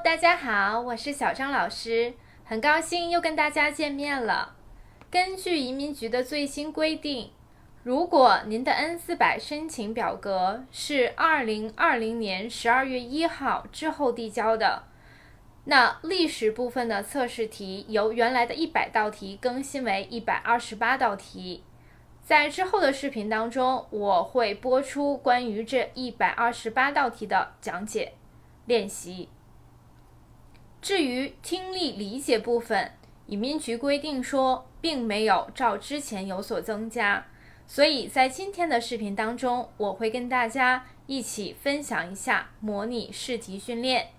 大家好，我是小张老师，很高兴又跟大家见面了。根据移民局的最新规定，如果您的 N400申请表格是2020年12月1号之后递交的，那历史部分的测试题由原来的100道题更新为128道题。在之后的视频当中，我会播出关于这128道题的讲解练习。至于听力理解部分，移民局规定说并没有照之前有所增加，所以在今天的视频当中，我会跟大家一起分享一下模拟试题训练。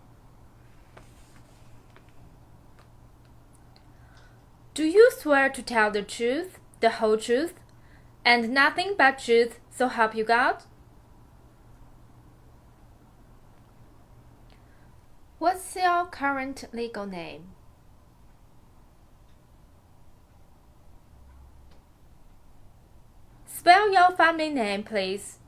Do you swear to tell the truth, the whole truth, and nothing but truth, so help you God? What's your current legal name? Spell your family name, please.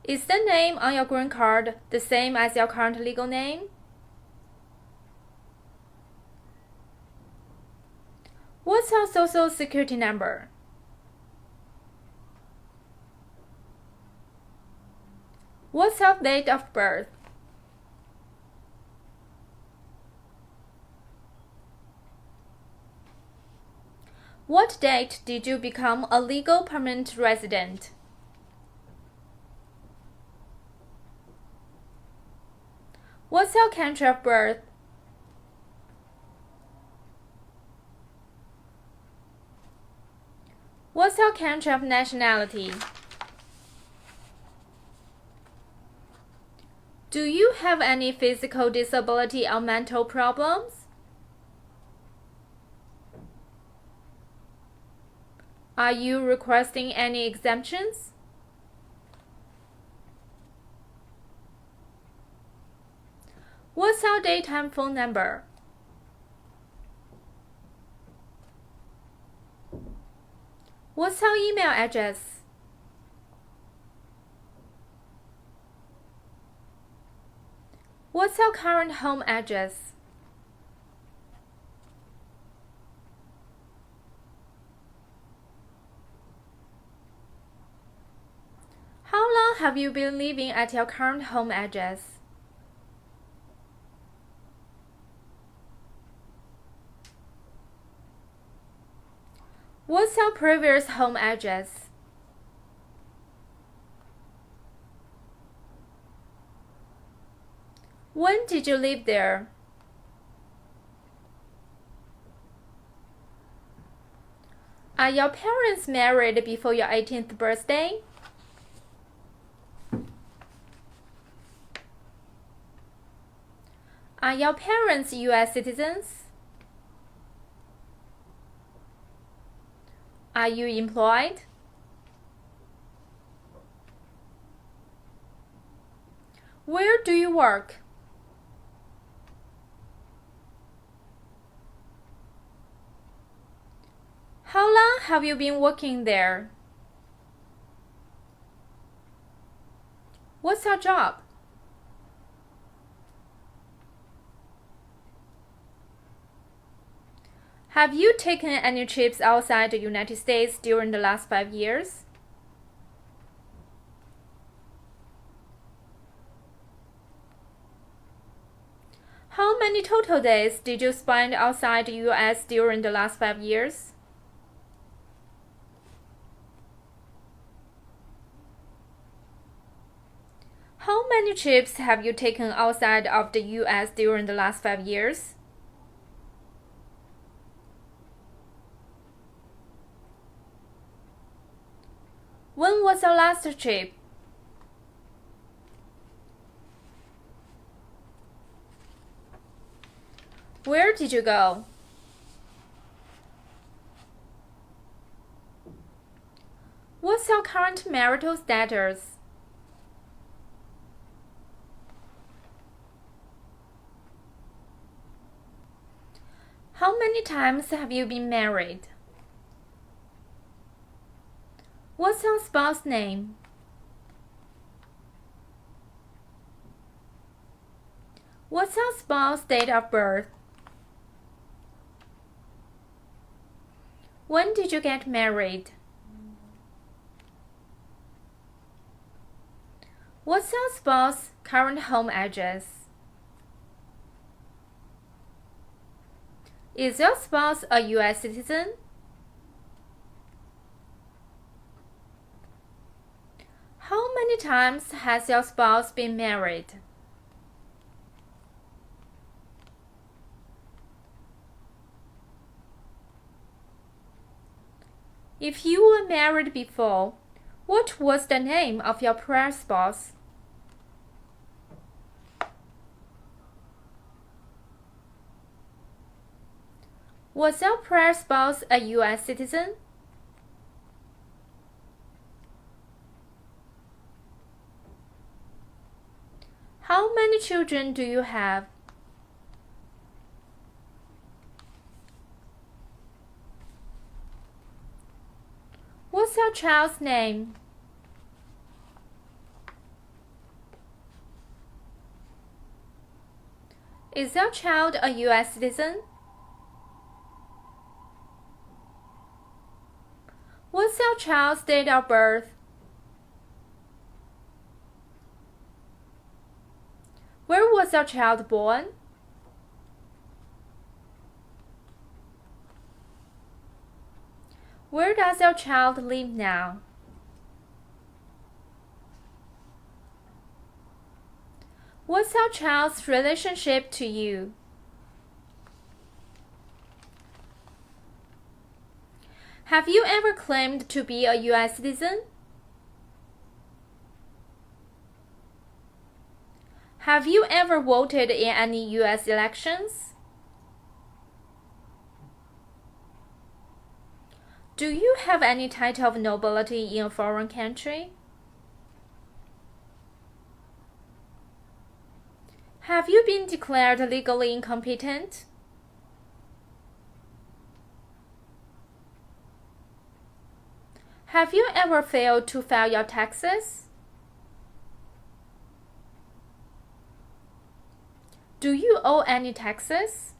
Is the name on your green card the same as your current legal name? What's your social security number? What's your date of birth? What date did you become a legal permanent resident? What's your country of birth? What's your country of nationality? Do you have any physical disability or mental problems? Are you requesting any exemptions? What's your daytime phone number? What's your email address? What's your current home address? How long have you been living at your current home address? What's your previous home address? When did you live there? Are your parents married before your 18th birthday? Are your parents U.S. citizens? Are you employed? Where do you work? How long have you been working there? What's your job? Have you taken any trips outside the United States during the last 5 years? How many total days did you spend outside the U.S. during the last 5 years? How many trips have you taken outside of the U.S. during the last 5 years? When was your last trip? Where did you go? What's your current marital status? How many times have you been married? What's your spouse's name? What's your spouse's date of birth? When did you get married? What's your spouse's current home address? Is your spouse a U.S. citizen? How many times has your spouse been married? If you were married before, what was the name of your prior spouse? Was your prior spouse a U.S. citizen? How many children do you have? What's your child's name? Is your child a U.S. citizen? What's your child's date of birth? Where was your child born? Where does your child live now? What's your child's relationship to you? Have you ever claimed to be a U.S. citizen? Have you ever voted in any U.S. elections? Do you have any title of nobility in a foreign country? Have you been declared legally incompetent? Have you ever failed to file your taxes? Do you owe any taxes?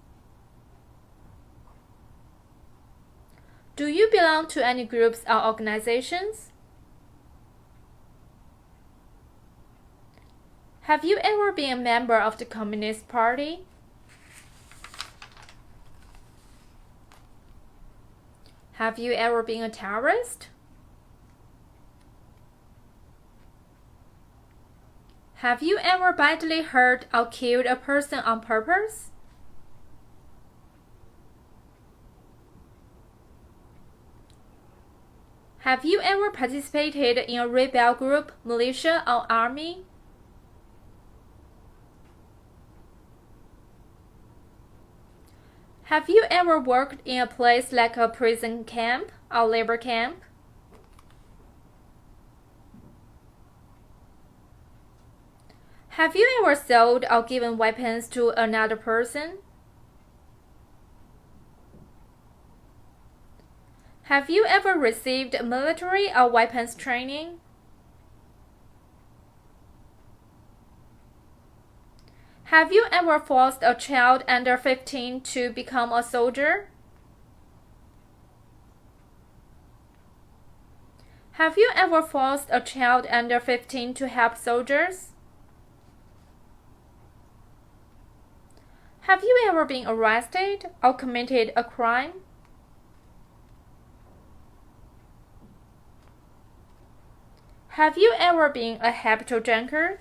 Do you belong to any groups or organizations? Have you ever been a member of the Communist Party? Have you ever been a terrorist? Have you ever badly hurt or killed a person on purpose? Have you ever participated in a rebel group, militia, or army? Have you ever worked in a place like a prison camp or labor camp? Have you ever sold or given weapons to another person? Have you ever received military or weapons training? Have you ever forced a child under 15 to become a soldier? Have you ever forced a child under 15 to help soldiers? Have you ever been arrested or committed a crime? Have you ever been a habitual drinker?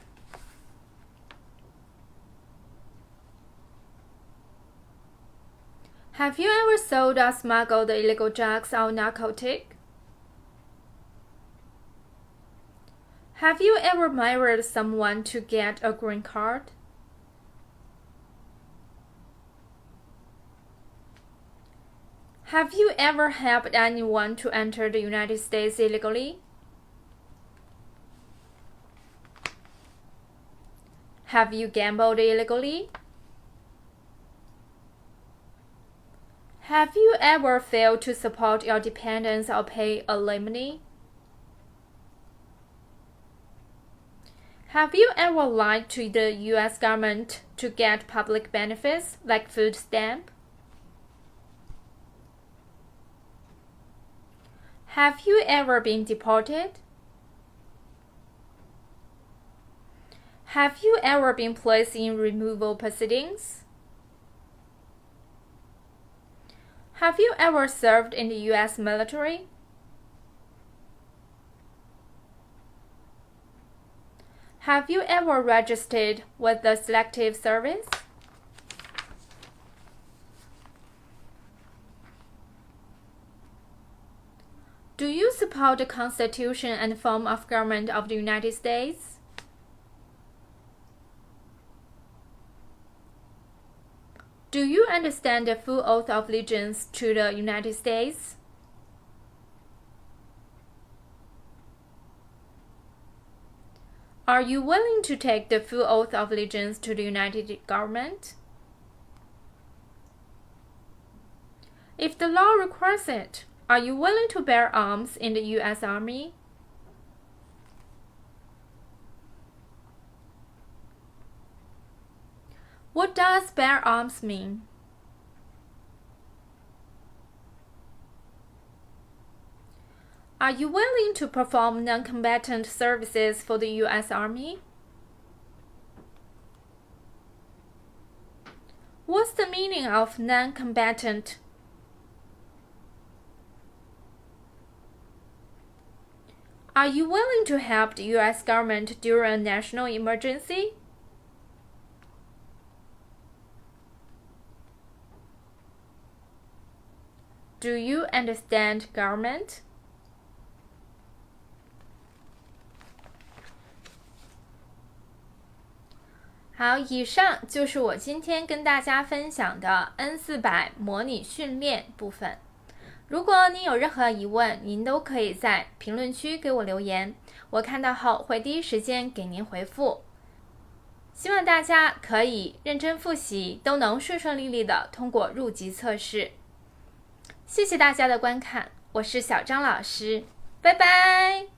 Have you ever sold or smuggled illegal drugs or narcotics? Have you ever married someone to get a green card? Have you ever helped anyone to enter the United States illegally? Have you gambled illegally? Have you ever failed to support your dependents or pay alimony? Have you ever lied to the U.S. government to get public benefits like food stamp? Have you ever been deported? Have you ever been placed in removal proceedings? Have you ever served in the U.S. military? Have you ever registered with the Selective Service? Do you support the Constitution and form of government of the United States? Do you understand the full oath of allegiance to the United States? Are you willing to take the full oath of allegiance to the United government? If the law requires it, are you willing to bear arms in the U.S. Army? What does bear arms mean? Are you willing to perform non-combatant services for the U.S. Army? What's the meaning of non-combatant? Are you willing to help the U.S. government during a national emergency? Do you understand government? 好，以上就是我今天跟大家分享的 N400模拟训练部分。如果您有任何疑问，您都可以在评论区给我留言，我看到后会第一时间给您回复。希望大家可以认真复习，都能顺顺利利的通过入籍测试。谢谢大家的观看，我是小张老师，拜拜。